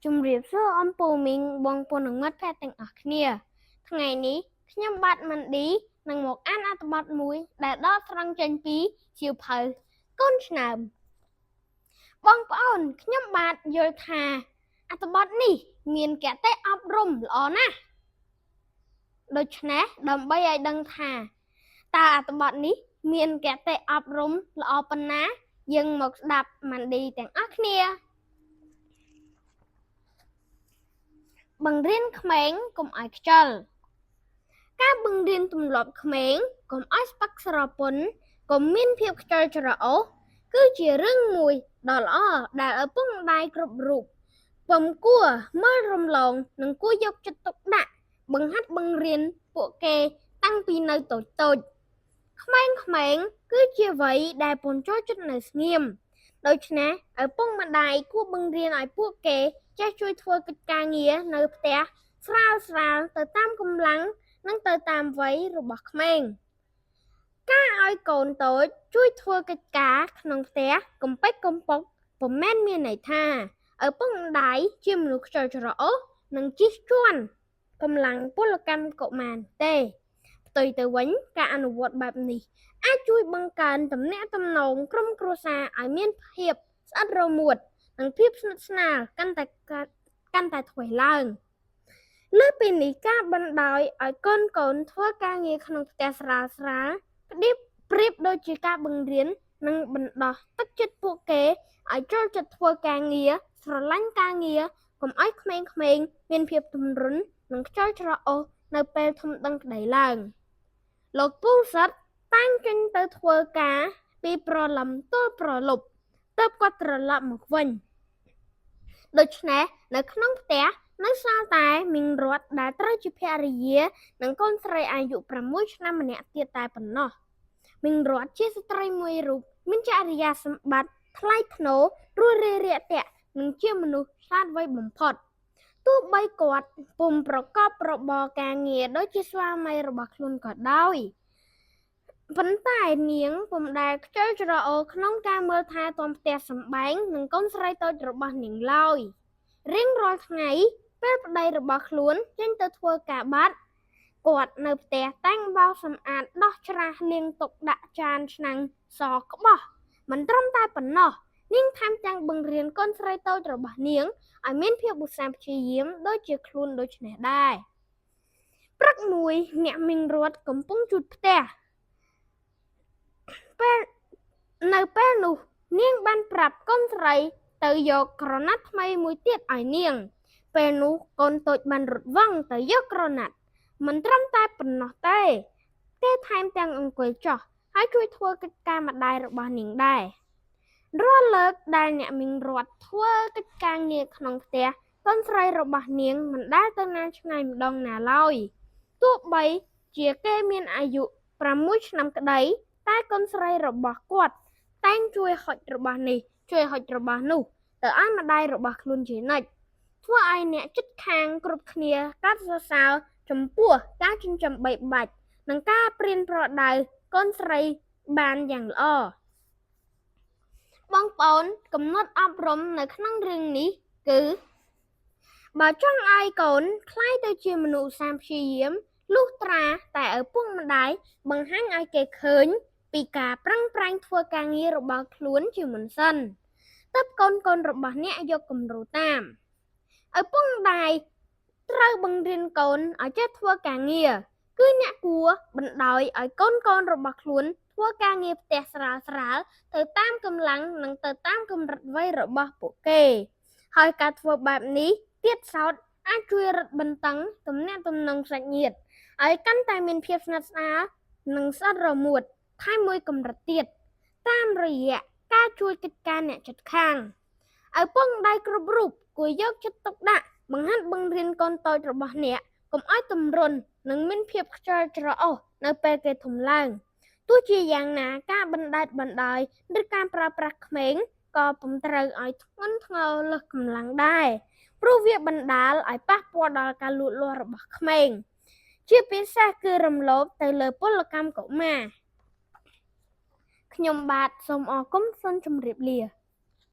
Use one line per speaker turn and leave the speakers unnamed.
ជំរាបសួរអំពូមីងបងប្អូននិងមិត្តភក្តិទាំងអស់គ្នាថ្ងៃនេះខ្ញុំបាទម៉ាន់ឌីនឹងមកអានអត្ថបទមួយដែលដកស្រង់ចេញពីសៀវភៅកូនឆ្នើមបងប្អូនខ្ញុំបាទយល់ថាអត្ថបទនេះមានគតិអប់រំល្អណាស់ដូច្នេះដើម្បីឲ្យដឹងថាតើអត្ថបទនេះមានគតិអប់រំល្អប៉ុណ្ណាយើងមកស្ដាប់ម៉ាន់ឌីទាំងអស់គ្នាបង្រៀនក្មេងកុំឲ្យខ្ជិលការបង្រៀនទម្លាប់ក្មេងកុំឲ្យស្ពឹកស្រពន់កុំមានភាពខ្ជិលច្រអូសគឺជារឿងមួយដ៏ល្អដែលឪពុកម្ដាយគ្រប់រូបពុំគួរមើលរំលងនិងគួរយកចិត្តទុកដាក់បង្ហាត់បង្រៀនពួកគេតាំងពីនៅតូចៗក្មេងៗគឺជាវ័យដែលពុំចូលចិត្តនៅស្ងៀមដូច្នេះឪពុកម្ដាយគួរបង្រៀនឲ្យពួកគេចេះជួយធ្វើកិច្ចការងារនៅផ្ទះស្រាលៗទៅតាមកម្លាំងនិងទៅតាមវ័យរបស់ក្មេងការឲ្យកូនតូចជួយធ្វើកិច្ចការក្នុងផ្ទះកំពេចកំពុកពុំមែនមានន័យថាឪពុកម្ដាយជាមនុស្សខ្ជិលច្រអូសនិងជិះជាន់កម្លាំងពលកម្មកុមារទេផ្ទុយទៅវិញការអនុវត្តបែបនេះអាចជួយបង្កើនទំនាក់ទំនងក្រុមគ្រួសារឲ្យមានភាពស្អិតរមួតនិងភាពស្និទ្ធស្នាលកាន់តែធ្វេសឡើងលើពីនេះការបណ្ដោយឲ្យកូនធ្វើការងារក្នុងផ្ទះស្រាលប្រៀបដូចជាការបង្រៀននិងបណ្ដោះទឹកចិត្តពួកគេឲ្យចូលចិត្តធ្វើការងារស្រឡាញ់ការងារកុំឲ្យក្មេងៗមានភាពទម្រុននិងខ្ជិលច្រអូសនៅពេលធំដឹងក្តីឡើងលោកពូសិតតាំងចេញទៅធ្វើការពីព្រលឹមទល់ព្រលប់ទើបគាត់ត្រឡប់មកវិញដូច្នេះនៅក្នុងផ្ទះនៅសល់តែមីងរត់ដែលត្រូវជាភរិយានិងកូនស្រីអាយុ6ឆ្នាំម្នាក់ទៀតតែប៉ុណ្ណោះមីងរត់ជាស្ត្រីមួយរូបមានចរិយាសម្បត្តិថ្លៃថ្នូររួសរាយរាក់ទាក់និងជាមនុស្សឆ្លាតវៃបំផុតទោះបីគាត់ពុំប្រកបរបរការងារដូចជាស្វាមីរបស់ខ្លួនក៏ដោយប៉ុន្តែនាងពុំដែលខ្ជិលច្រអូសក្នុងការមើលថែទាំផ្ទះសម្បែងនិងកូនស្រីតូចរបស់នាងឡើយរៀងរាល់ថ្ងៃពេលប្តីរបស់ខ្លួនចេញទៅធ្វើការបាត់គាត់នៅផ្ទះតែងបោសសម្អាតដោះច្រាសលាងទុកដាក់ចានឆ្នាំងសក្បោះមិនត្រឹមតែប៉ុណ្ណោះនាងថែមទាំងបង្រៀនកូនស្រីតូចរបស់នាងឲ្យមានភាពឧស្សាហ៍ព្យាយាមដូចជាខ្លួនដូចនេះដែរព្រឹកមួយអ្នកមីងរត់កំពុងជូតផ្ទះនៅពេលនោះនាងបានប្រាប់កូនស្រីទៅយកក្រណាត់ថ្មីមួយទៀតឲ្យនាងពេលនោះកូនតូចបានរត់វឹងទៅយកក្រណាត់មិនត្រឹមតែប៉ុណ្ណោះទេថែមទាំងអង្គុយចុះហើយជួយធ្វើកិច្ចការម្ដាយរបស់នាងដែររាល់លើកដែលអ្នកមីងរត់ធ្វើកិច្ចការងារក្នុងផ្ទះកូនស្រីរបស់នាងមិនដែលទៅណាឆ្ងាយម្ដងណាឡើយទោះបីជាគេមានអាយុ6ឆ្នាំក្តីតែកូនស្រីរបស់គាត់តែងជួយហុចរបស់នេះជួយហុចរបស់នោះទៅឲ្យម្ដាយរបស់ខ្លួនជានិច្ចធ្វើឲ្យអ្នកជិតខាងគ្រប់គ្នាកាត់សរសើរចំពោះការចិញ្ចឹមបីបាច់និងការព្រានប្រដៅកូនស្រីបានយ៉ាងល្អបងប្អូនកំណត់អប់រំនៅក្នុងរឿងនេះគឺបើចង់ឲ្យកូនក្លាយទៅជាមនុស្សឧស្សាហ៍ព្យាយាមលុះត្រាតែឪពុកម្ដាយបង្ហាញឲ្យគេឃើញពីការប្រឹងប្រែងធ្វើការងាររបស់ខ្លួនជាមុនសិនទើបកូនរបស់អ្នកយកគំរូតាមឪពុកម្ដាយត្រូវបង្រៀនកូនឲ្យចេះធ្វើការងារគឺអ្នកគួរបណ្ដោយឲ្យកូនរបស់ខ្លួនធ្វើការងារផ្ទះស្រាលទៅតាមកម្លាំងនិងទៅតាមកម្រិតវ័យរបស់ពួកគេហើយការធ្វើបែបនេះទៀតសោតអាចជួយរឹតបន្តឹងទំនាក់ទំនងសាច់ញាតិឲ្យកាន់តែមានភាពស្និទ្ធស្នាលនិងស្អិតរមួតថែមមួយកម្រិតទៀតតាមរយៈការជួយកិច្ចការអ្នកជិតខាងឪពុកម្ដាយគ្រប់រូបគួរយកចិត្តទុកដាក់បង្ហាត់បង្រៀនកូនតូចរបស់អ្នកកុំឲ្យទម្រុននិងមានភាពខ្ជិលច្រអូសនៅពេលគេធំឡើងទោះជាយ៉ាងណាការបណ្តែតបណ្ដោយឬការប្រើប្រាស់ក្មេងក៏ពុំត្រូវឲ្យធ្ងន់ធ្ងរលើសកម្លាំងដែរព្រោះវាបណ្ដាលឲ្យប៉ះពាល់ដល់ការលូតលាស់របស់ក្មេងជាពិសេសគឺរំលោភទៅលើពលកម្មកុមារខ្ញុំបាទសូមអរគុណសូមជម្រាបលា